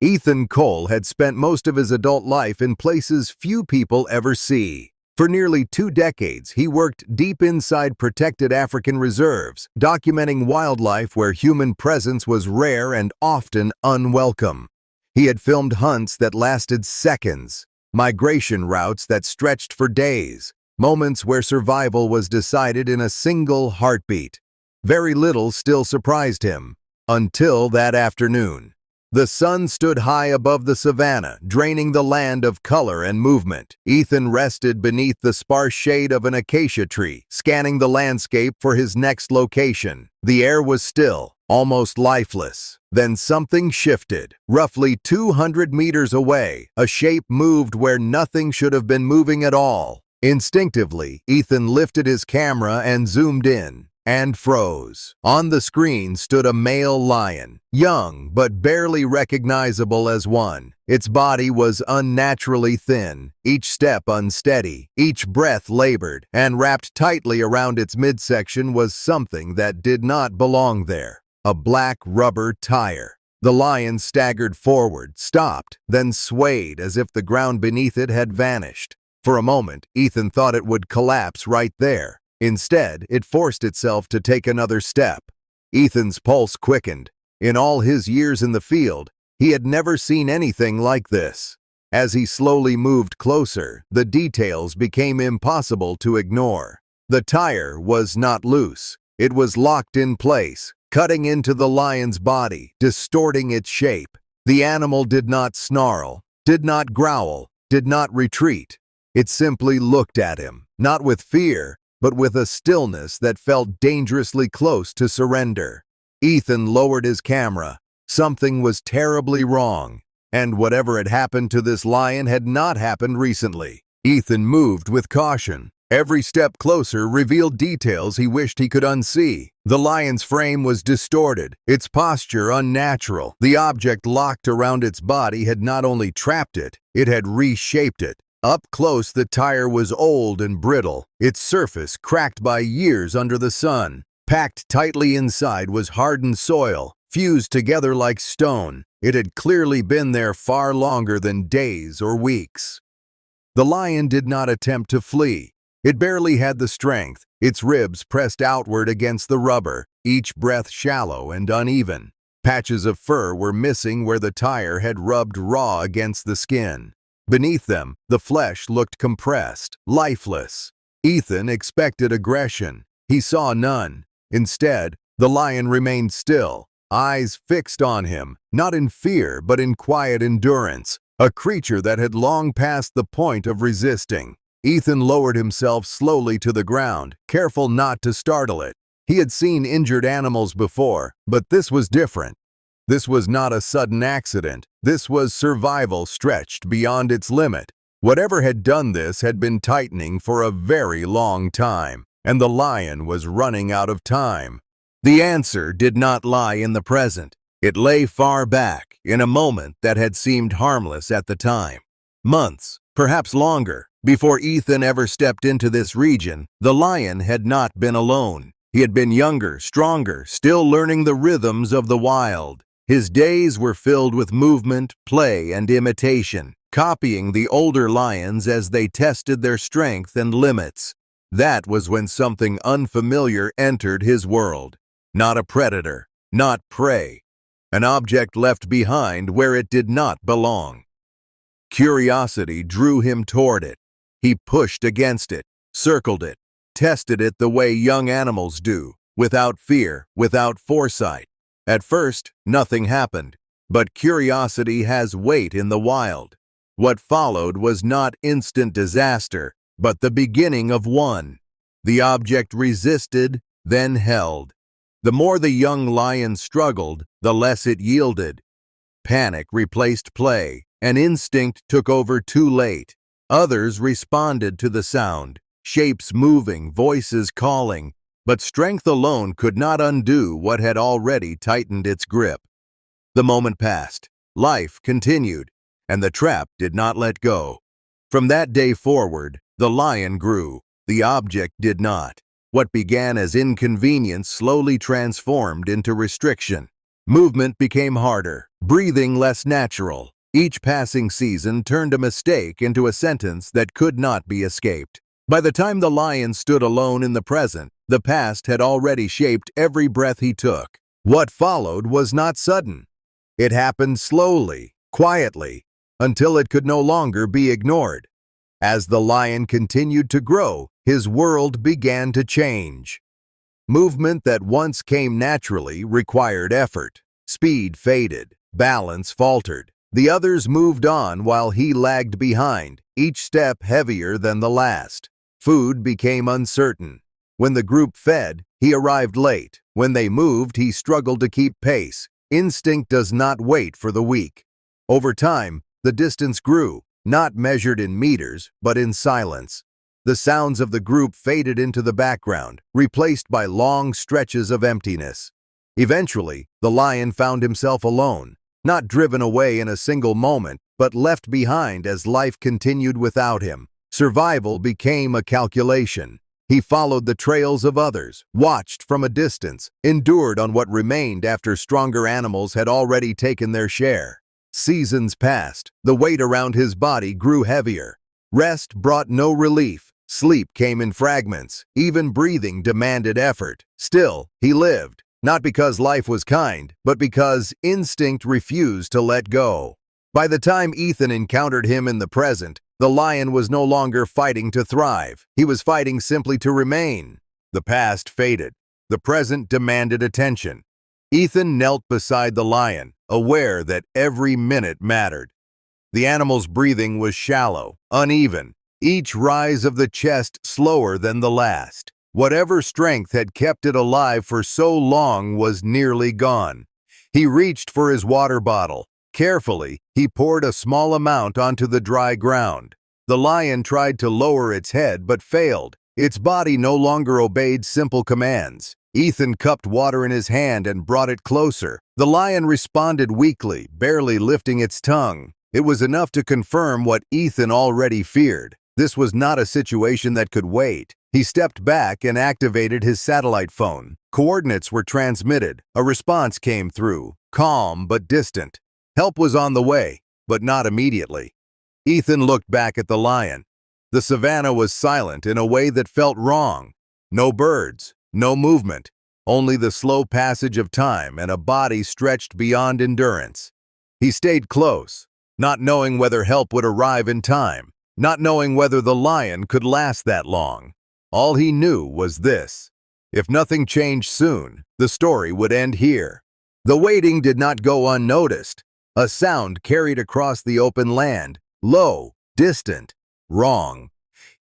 Ethan Cole had spent most of his adult life in places few people ever see. For nearly 2 decades, he worked deep inside protected African reserves, documenting wildlife where human presence was rare and often unwelcome. He had filmed hunts that lasted seconds, migration routes that stretched for days, moments where survival was decided in a single heartbeat. Very little still surprised him, until that afternoon. The sun stood high above the savannah, draining the land of color and movement. Ethan rested beneath the sparse shade of an acacia tree, scanning the landscape for his next location. The air was still, almost lifeless. Then something shifted. Roughly 200 meters away, a shape moved where nothing should have been moving at all. Instinctively, Ethan lifted his camera and zoomed in, and froze. On the screen stood a male lion, young but barely recognizable as one. Its body was unnaturally thin, each step unsteady, each breath labored, and wrapped tightly around its midsection was something that did not belong there: a black rubber tire. The lion staggered forward, stopped, then swayed as if the ground beneath it had vanished. For a moment, Ethan thought it would collapse right there. Instead, it forced itself to take another step. Ethan's pulse quickened. In all his years in the field, he had never seen anything like this. As he slowly moved closer, the details became impossible to ignore. The tire was not loose. It was locked in place, cutting into the lion's body, distorting its shape. The animal did not snarl, did not growl, did not retreat. It simply looked at him, not with fear, but with a stillness that felt dangerously close to surrender. Ethan lowered his camera. Something was terribly wrong, and whatever had happened to this lion had not happened recently. Ethan moved with caution. Every step closer revealed details he wished he could unsee. The lion's frame was distorted, its posture unnatural. The object locked around its body had not only trapped it, it had reshaped it. Up close, the tire was old and brittle, its surface cracked by years under the sun. Packed tightly inside was hardened soil, fused together like stone. It had clearly been there far longer than days or weeks. The lion did not attempt to flee. It barely had the strength, its ribs pressed outward against the rubber, each breath shallow and uneven. Patches of fur were missing where the tire had rubbed raw against the skin. Beneath them, the flesh looked compressed, lifeless. Ethan expected aggression. He saw none. Instead, the lion remained still, eyes fixed on him, not in fear but in quiet endurance, a creature that had long passed the point of resisting. Ethan lowered himself slowly to the ground, careful not to startle it. He had seen injured animals before, but this was different. This was not a sudden accident. This was survival stretched beyond its limit. Whatever had done this had been tightening for a very long time, and the lion was running out of time. The answer did not lie in the present. It lay far back, in a moment that had seemed harmless at the time. Months, perhaps longer, before Ethan ever stepped into this region, the lion had not been alone. He had been younger, stronger, still learning the rhythms of the wild. His days were filled with movement, play, and imitation, copying the older lions as they tested their strength and limits. That was when something unfamiliar entered his world. Not a predator, not prey. An object left behind where it did not belong. Curiosity drew him toward it. He pushed against it, circled it, tested it the way young animals do, without fear, without foresight. At first, nothing happened, but curiosity has weight in the wild. What followed was not instant disaster, but the beginning of one. The object resisted, then held. The more the young lion struggled, the less it yielded. Panic replaced play, and instinct took over too late. Others responded to the sound, shapes moving, voices calling, but strength alone could not undo what had already tightened its grip. The moment passed, life continued, and the trap did not let go. From that day forward, the lion grew, the object did not. What began as inconvenience slowly transformed into restriction. Movement became harder, breathing less natural. Each passing season turned a mistake into a sentence that could not be escaped. By the time the lion stood alone in the present, the past had already shaped every breath he took. What followed was not sudden. It happened slowly, quietly, until it could no longer be ignored. As the lion continued to grow, his world began to change. Movement that once came naturally required effort. Speed faded, balance faltered. The others moved on while he lagged behind, each step heavier than the last. Food became uncertain. When the group fed, he arrived late. When they moved, he struggled to keep pace. Instinct does not wait for the weak. Over time, the distance grew, not measured in meters, but in silence. The sounds of the group faded into the background, replaced by long stretches of emptiness. Eventually, the lion found himself alone, not driven away in a single moment, but left behind as life continued without him. Survival became a calculation. He followed the trails of others, watched from a distance, endured on what remained after stronger animals had already taken their share. Seasons passed. The weight around his body grew heavier. Rest brought no relief. Sleep came in fragments. Even breathing demanded effort. Still, he lived, not because life was kind, but because instinct refused to let go. By the time Ethan encountered him in the present, the lion was no longer fighting to thrive. He was fighting simply to remain. The past faded. The present demanded attention. Ethan knelt beside the lion, aware that every minute mattered. The animal's breathing was shallow, uneven, each rise of the chest slower than the last. Whatever strength had kept it alive for so long was nearly gone. He reached for his water bottle. Carefully, he poured a small amount onto the dry ground. The lion tried to lower its head but failed. Its body no longer obeyed simple commands. Ethan cupped water in his hand and brought it closer. The lion responded weakly, barely lifting its tongue. It was enough to confirm what Ethan already feared. This was not a situation that could wait. He stepped back and activated his satellite phone. Coordinates were transmitted. A response came through, calm but distant. Help was on the way, but not immediately. Ethan looked back at the lion. The savannah was silent in a way that felt wrong. No birds, no movement, only the slow passage of time and a body stretched beyond endurance. He stayed close, not knowing whether help would arrive in time, not knowing whether the lion could last that long. All he knew was this: if nothing changed soon, the story would end here. The waiting did not go unnoticed. A sound carried across the open land, low, distant, wrong.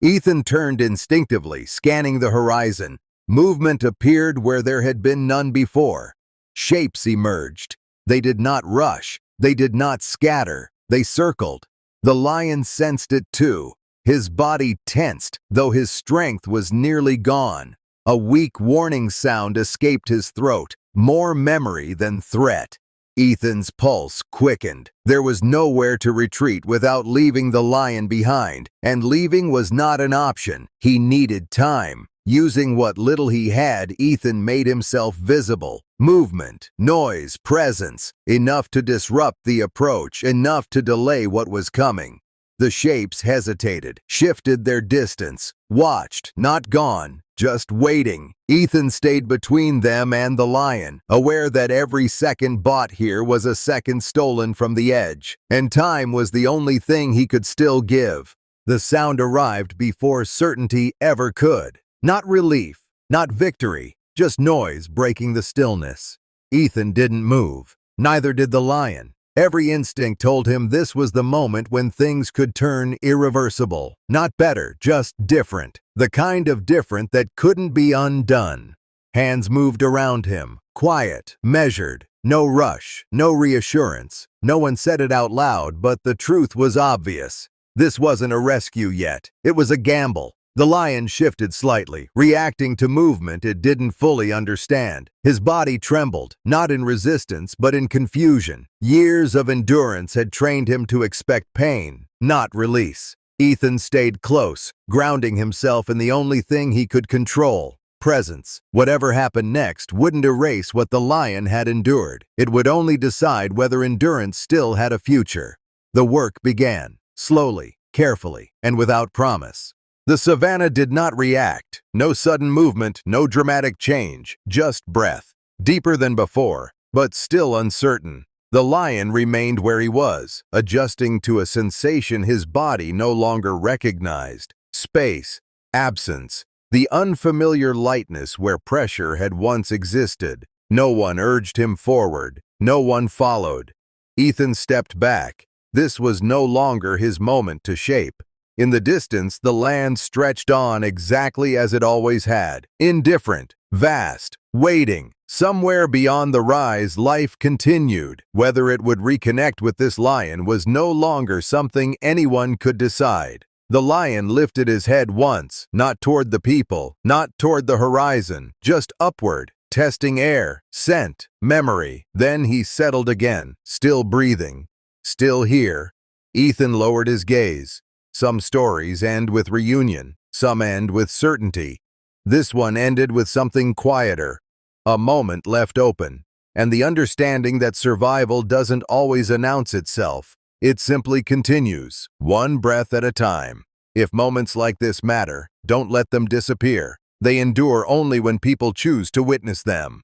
Ethan turned instinctively, scanning the horizon. Movement appeared where there had been none before. Shapes emerged. They did not rush. They did not scatter. They circled. The lion sensed it too. His body tensed, though his strength was nearly gone. A weak warning sound escaped his throat, more memory than threat. Ethan's pulse quickened. There was nowhere to retreat without leaving the lion behind, and leaving was not an option. He needed time. Using what little he had, Ethan made himself visible. Movement, noise, presence, enough to disrupt the approach, enough to delay what was coming. The shapes hesitated, shifted their distance, watched, not gone, just waiting. Ethan stayed between them and the lion, aware that every second bought here was a second stolen from the edge, and time was the only thing he could still give. The sound arrived before certainty ever could. Not relief, not victory, just noise breaking the stillness. Ethan didn't move. Neither did the lion. Every instinct told him this was the moment when things could turn irreversible. Not better, just different. The kind of different that couldn't be undone. Hands moved around him, quiet, measured. No rush, no reassurance. No one said it out loud, but the truth was obvious. This wasn't a rescue yet. It was a gamble. The lion shifted slightly, reacting to movement it didn't fully understand. His body trembled, not in resistance, but in confusion. Years of endurance had trained him to expect pain, not release. Ethan stayed close, grounding himself in the only thing he could control: presence. Whatever happened next wouldn't erase what the lion had endured. It would only decide whether endurance still had a future. The work began, slowly, carefully, and without promise. The savannah did not react. No sudden movement, no dramatic change, just breath. Deeper than before, but still uncertain. The lion remained where he was, adjusting to a sensation his body no longer recognized. Space, absence, the unfamiliar lightness where pressure had once existed. No one urged him forward. No one followed. Ethan stepped back. This was no longer his moment to shape. In the distance, the land stretched on exactly as it always had. Indifferent, vast, waiting. Somewhere beyond the rise, life continued. Whether it would reconnect with this lion was no longer something anyone could decide. The lion lifted his head once, not toward the people, not toward the horizon, just upward, testing air, scent, memory. Then he settled again, still breathing, still here. Ethan lowered his gaze. Some stories end with reunion, some end with certainty. This one ended with something quieter. A moment left open, and the understanding that survival doesn't always announce itself. It simply continues, one breath at a time. If moments like this matter, don't let them disappear. They endure only when people choose to witness them.